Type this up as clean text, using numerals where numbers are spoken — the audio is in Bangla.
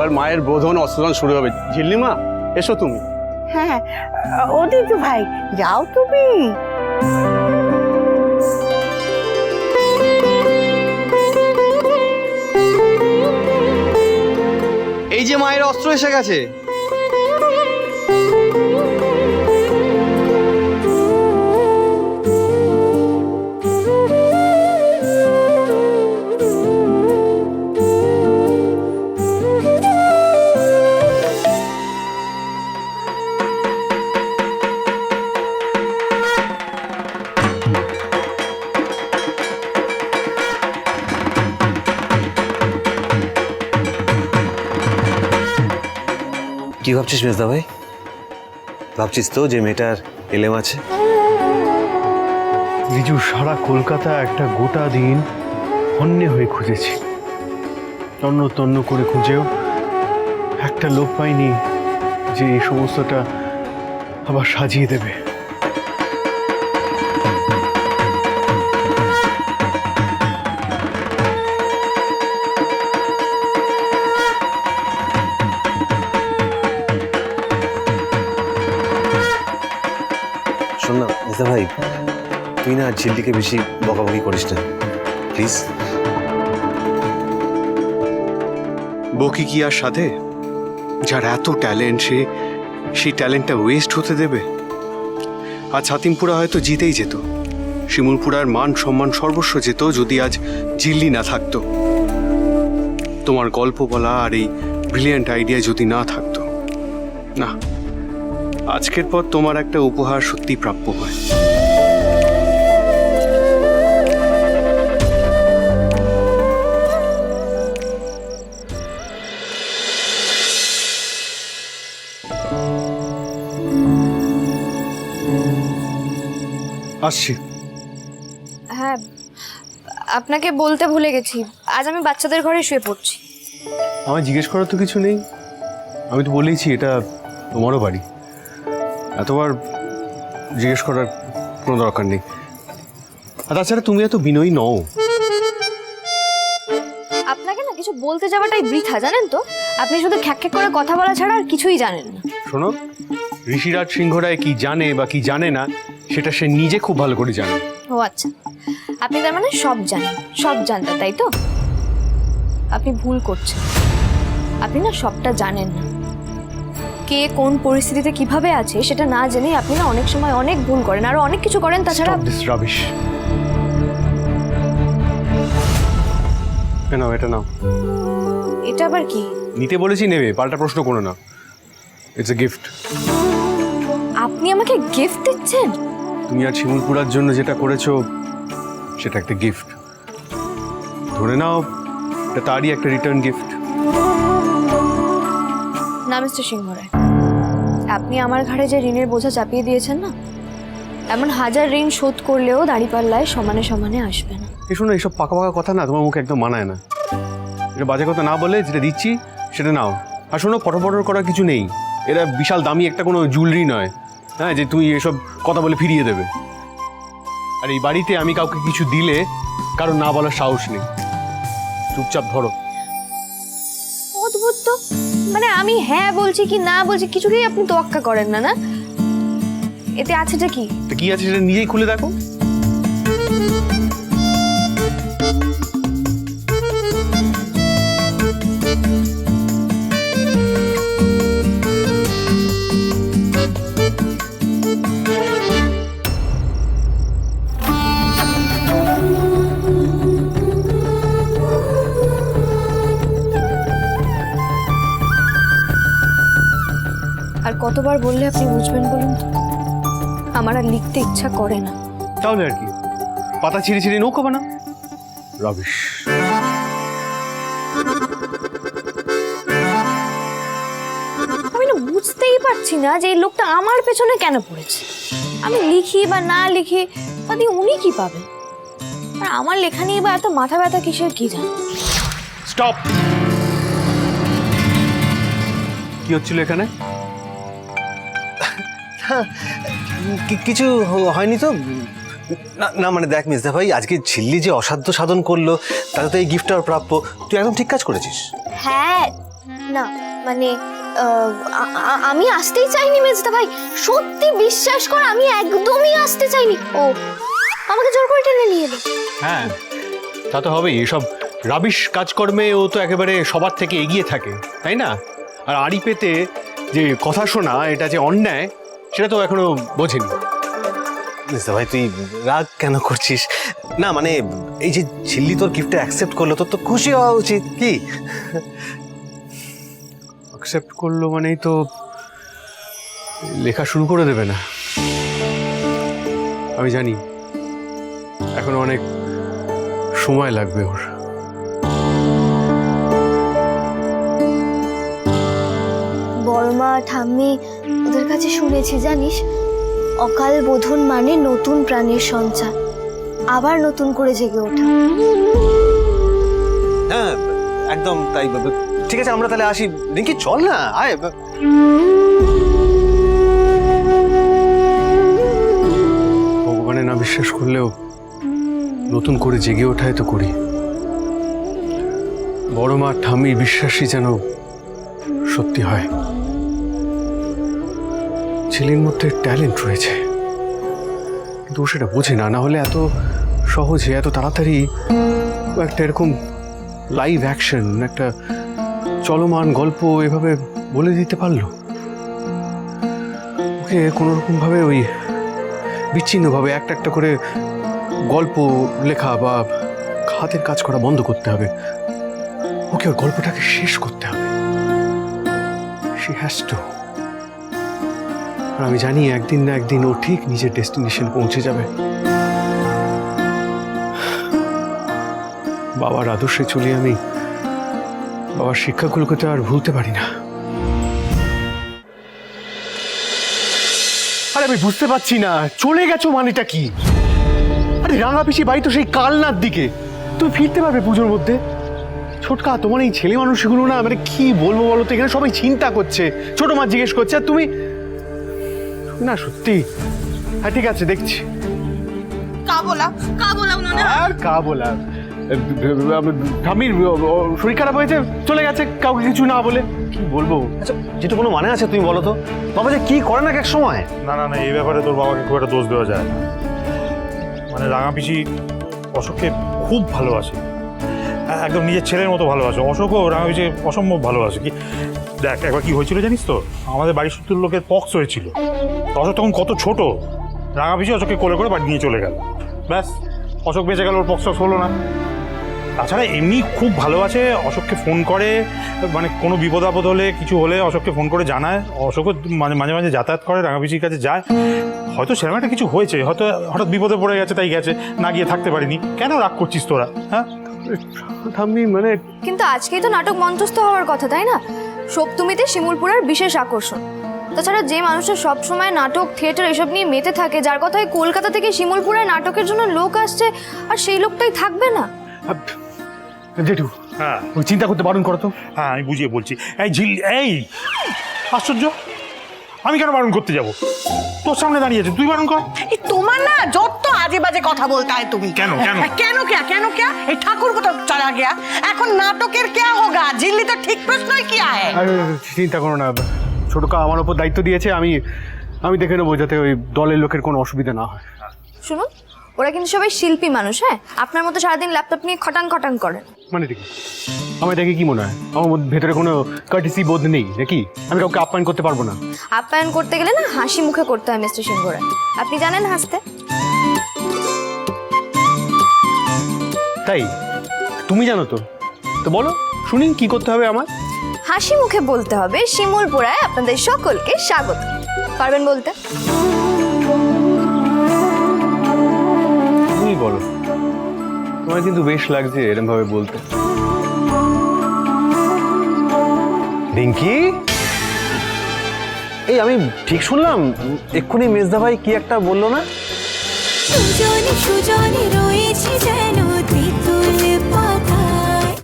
এবার মায়ের বোধন অস্ত্রদান শুরু হবে। ঝিল্লি মা, এসো তুমি। হ্যাঁ, ও দিদু ভাই, যাও তুমি। এই যে মায়ের অস্ত্র এসে গেছে। কি ভাবছিস মেজদা ভাই? ভাবছিস তো যে মেয়েটার এলেম আছে? রিজু, সারা কলকাতা একটা গোটা দিন হন্যে হয়ে খুঁজেছি, তন্ন তন্ন করে খুঁজেও একটা লোক পাইনি যে এই সমস্তটা আবার সাজিয়ে দেবে। শোন না মেজদা ভাই, তুই না ঝিল্লিকে বেশি বকাবকি করিস না প্লিজ। বকি কি আর সাথে? যার এত ট্যালেন্ট, সেই ট্যালেন্টটা ওয়েস্ট হতে দেবে? আজ হাতিমপুরা হয়তো জিতেই যেত, শিমুলপুরার মান সম্মান সর্বস্ব যেত যদি আজ ঝিল্লি না থাকতো, তোমার গল্প বলা আর এই ব্রিলিয়ান্ট আইডিয়া যদি না থাকতো। না, আজকের পর তোমার একটা উপহার সত্যি প্রাপ্য হয়। আসছি। হ্যাঁ, আপনাকে বলতে ভুলে গেছি, আজ আমি বাচ্চাদের ঘরে শুয়ে পড়ছি। আমার জিজ্ঞেস করার তো কিছু নেই, আমি তো বলেইছি এটা তোমারও বাড়ি, এতবার জিজ্ঞেস করার কোনো দরকার নেই। আর তাছাড়া তুমি এত বিনয়ী নও। আপনাকে না কিছু বলতে যাওয়াটাই বৃথা, জানেন তো? আপনি শুধু খ্যাক খ্যাক করে কথা বলা ছাড়া আর কিছুই জানেন না। শোনো, ঋষিরাজ সিংহ রায় কি জানে বা কি জানে না সেটা সে নিজে খুব ভালো করে জানে। ও আচ্ছা, আপনি তার মানে সব জানেন, সব জানতেন, তাই তো? আপনি ভুল করছেন, আপনি না সবটা জানেন না। কে কোন পরিস্থিতিতে কিভাবে আছে সেটা না জেনে আপনি না অনেক সময় অনেক ভুল করেন, আর অনেক কিছু করেন। তাছাড়া Stop this rubbish. নাও, এটা নাও। এটা আবার কি? নিতে বলেছি নেবে, পাল্টা প্রশ্ন করো না। It's a gift. আপনি আমাকে গিফট দিচ্ছেন? তুমি আর শিমুলপুরার জন্য যেটা করেছো সেটা একটা গিফট, ধরে নাও এটা তারই একটা রিটার্ন গিফট। না মিস্টার সিংহ রায়, আপনি আমার ঘাড়ে যে ঋণের বোঝা চাপিয়ে দিয়েছেন না, এমন হাজার ঋণ শোধ করলেও দাঁড়িপাল্লায় সমানে সমানে আসবে না। শোনো, এইসব পাকা পাকা কথা না তোমার মুখে একদম মানায় না। এটা বাজে কথা না বলে যেটা দিচ্ছি সেটা নাও। আর শোনো, পটর করার কিছু নেই, এরা বিশাল দামি একটা কোনো জুয়েলারি নয়, হ্যাঁ, যে তুমি এসব কথা বলে ফিরিয়ে দেবে। আর এই বাড়িতে আমি কাউকে কিছু দিলে কারণ না বলার সাহস নেই, চুপচাপ ধরো। অদ্ভুত তো, মানে আমি হ্যাঁ বলছি কি না বলছি কিছুতেই আপনি তোয়াক্কা করেন না। না, এতে আছেটা কি? তো কি আছে সেটা নিজেই খুলে দেখো। আর কতবার বললে আপনি বুঝবেন বলুন তো? আমার আর লিখতে ইচ্ছা করে না। তাহলে আর কি, পাতা ছিঁড়ে ছিঁড়ে নৌকা বানাও। রবিশ। আমি না বুঝতেই পারছি না যে এই লোকটা আমার পেছনে কেন পড়েছে। আমি লিখি বা না লিখি বা দিয়ে উনি কি পাবেন? আর আমার লেখা নিয়ে বা এত মাথা ব্যথা কিসের, কি জানি। স্টপ। কি হচ্ছিল এখানে? কিছু হয়নি তো। না না, মানে দেখ মেজদা ভাই, আজকে ঝিল্লি যে অসাধ্য সাধন করলো তাতে তো এই গিফটটা প্রাপ্য। তুই একদম ঠিক কাজ করেছিস। হ্যাঁ, না মানে আমি আসতেই চাইনি মেজদা ভাই, সত্যি বিশ্বাস কর আমি একদমই আসতে চাইনি। ও আমাকে জোর করে টেনে নিয়ে এলো। হ্যাঁ, তা তো হবেই। এসব রাবিশ কাজকর্মে ও তো একেবারে সবার থেকে এগিয়ে থাকে, তাই না? আর আড়ি পেতে যে কথা শোনা, এটা যে অন্যায়, সেটা তো এখনো বোঝেনি। মেজদা ভাই তুই রাগ কেন করছিস? না মানে এই যে ঝিল্লি তোর গিফটটা অ্যাকসেপ্ট করলো, তোর তো খুশি হওয়া উচিত। কি অ্যাকসেপ্ট করলো মানেই তো লেখা শুরু করে দেবে না? আমি জানি এখনো অনেক সময় লাগবে ওর। বড়মা ঠাম্মি ওদের কাছে শুনেছি জানিস, অকাল বোধন মানে নতুন প্রাণের সঞ্চার, আবার নতুন করে জেগে ওঠা। হ্যাঁ একদম তাই। ঠিক আছে আমরা তাহলে আসি। রিঙ্কি চল না, আয়। ভগবানে না বিশ্বাস করলেও নতুন করে জেগে ওঠায় তো করি। বড় মা ঠাম্মির বিশ্বাসই যেন সত্যি হয়। ছেলের মধ্যে ট্যালেন্ট রয়েছে, কিন্তু ও সেটা বোঝে না। না হলে এত সহজে এত তাড়াতাড়ি একটা এরকম লাইভ অ্যাকশন, একটা চলমান গল্প এভাবে বলে দিতে পারলো। ওকে কোনোরকমভাবে ওই বিচ্ছিন্নভাবে একটা একটা করে গল্প লেখা বা হাতের কাজ করা বন্ধ করতে হবে। ওকে ওর গল্পটাকে শেষ করতে হবে। She has to. আর আমি জানি একদিন না একদিন ও ঠিক নিজের ডেস্টিনেশন পৌঁছে যাবে। বাবার আদর্শে চলি আমি, বাবার শিক্ষাগুলোকে তো আর ভুলতে পারি না। আরে আমি বুঝতে পারছি না, চলে গেছো মানেটা কি? আরে রাঙা পিসি বাড়ি তো সেই কালনার দিকে, তুমি ফিরতে পারবে পুজোর মধ্যে? ছোটকা তোমার এই ছেলে মানুষগুলো না, মানে কি বলবো বলো তো, এখানে সবাই চিন্তা করছে, ছোট মা জিজ্ঞেস করছে, আর তুমি না সত্যি। হ্যাঁ ঠিক আছে দেখছি। আর কা বলা ঠামির শরীর খারাপ হয়েছে, চলে গেছে কাউকে কিছু না বলে। কি বলবো? আচ্ছা যেটা কোনো মানে আছে তুমি বলো তো? বাবা যে কি করে না এক সময়। না না না, এই ব্যাপারে তোর বাবাকে খুব একটা দোষ দেওয়া যায় না। মানে রাঙা পিসি অশোককে খুব ভালোবাসে, একদম নিজের ছেলের মতো ভালোবাসে। অশোকও রাঙা পিসি অসম্ভব ভালোবাসে। কি দেখ, একবার কি হয়েছিল জানিস তো, আমাদের বাড়ির সত্তর লোকের পক্স হয়েছিল। অশোক তখন কত ছোট, রাঙা পিসি অশোককে কোলে করে বাড়ি নিয়ে চলে গেল। ব্যাস, অশোক বেঁচে গেল, ওর পক্স হলো না। তাছাড়া এমনি খুব ভালোবাসে, অশোককে ফোন করে, মানে কোনো বিপদ আপদ হলে কিছু হলে অশোককে ফোন করে জানায়। অশোকও মাঝে মাঝে যাতায়াত করে, রাঙা পিসির কাছে যায়। হয়তো সেরকম একটা কিছু হয়েছে, হয়তো হঠাৎ বিপদে পড়ে গেছে তাই গেছে, না গিয়ে থাকতে পারিনি। কেন রাগ করছিস তোরা? হ্যাঁ ঠাম্মি মানে কিন্তু আজকেই তো নাটক মঞ্চস্থ হওয়ার কথা, তাই না? সপ্তমীতে শিমুলপুরের বিশেষ আকর্ষণ। তাছাড়া যে মানুষটা সবসময় নাটক থিয়েটার এসব নিয়ে মেতে থাকে, যার কথায় কলকাতা থেকে শিমুলপুরে নাটকের জন্য লোক আসছে, আর সেই লোকটাই থাকবে না। জেঠু, হ্যাঁ ওই চিন্তা করতে বারণ করো তো। হ্যাঁ আমি বুঝিয়ে বলছি। এই এই আশ্চর্য, আমি কেন বারণ করতে যাব? তোর সামনে দাঁড়িয়ে আছে, তুই বারণ কর। এই তোমার না যত আজে বাজে কথা বলতে হয় তুমি। কেন কেন কেন क्या কেন क्या? এই ঠাকুর কোথাও চলা গিয়া, এখন নাটকের क्या होगा? झिल्ली तो ठीक प्रश्न किया है। আরে চিন্তা করো না, ছোটকা আমার উপর দায়িত্ব দিয়েছে, আমি দেখে নেবো যাতে ওই দলের লোকের কোনো অসুবিধা না হয়। শুনুন, ওরা কিন্তু সবাই শিল্পী মানুষ, হ্যাঁ? আপনার মতো সারাদিন ল্যাপটপ নিয়ে খটাং খটাং করেন। মানে দেখি আমার দেখে কি মনে হয় আমার ভেতরে কোনো কার্টিসি বোধ নেই নাকি? আমি কাউকে আপ্যায়ন করতে পারবো না? আপ্যায়ন করতে গেলে না হাসি মুখে করতে হয় মিস্টার সিংহরা। আপনি জানেন হাসতে? তাই তুমি জানো তো? তো বলো শুনি কি করতে হবে আমার? হাসি মুখে বলতে হবে, শিমুলপুরায় আপনাদের সকলকে স্বাগত। পারবেন বলতে? তুমি বলো, তোমার কিন্তু বেশ লাগছে এরকম ভাবে বলতে। রিঙ্কি, এই আমি ঠিক শুনলাম এক্ষুনি মেজদা ভাই কি একটা বললো না? সুজনে সুজনে রয়েছে যেন তেঁতুল পাতা।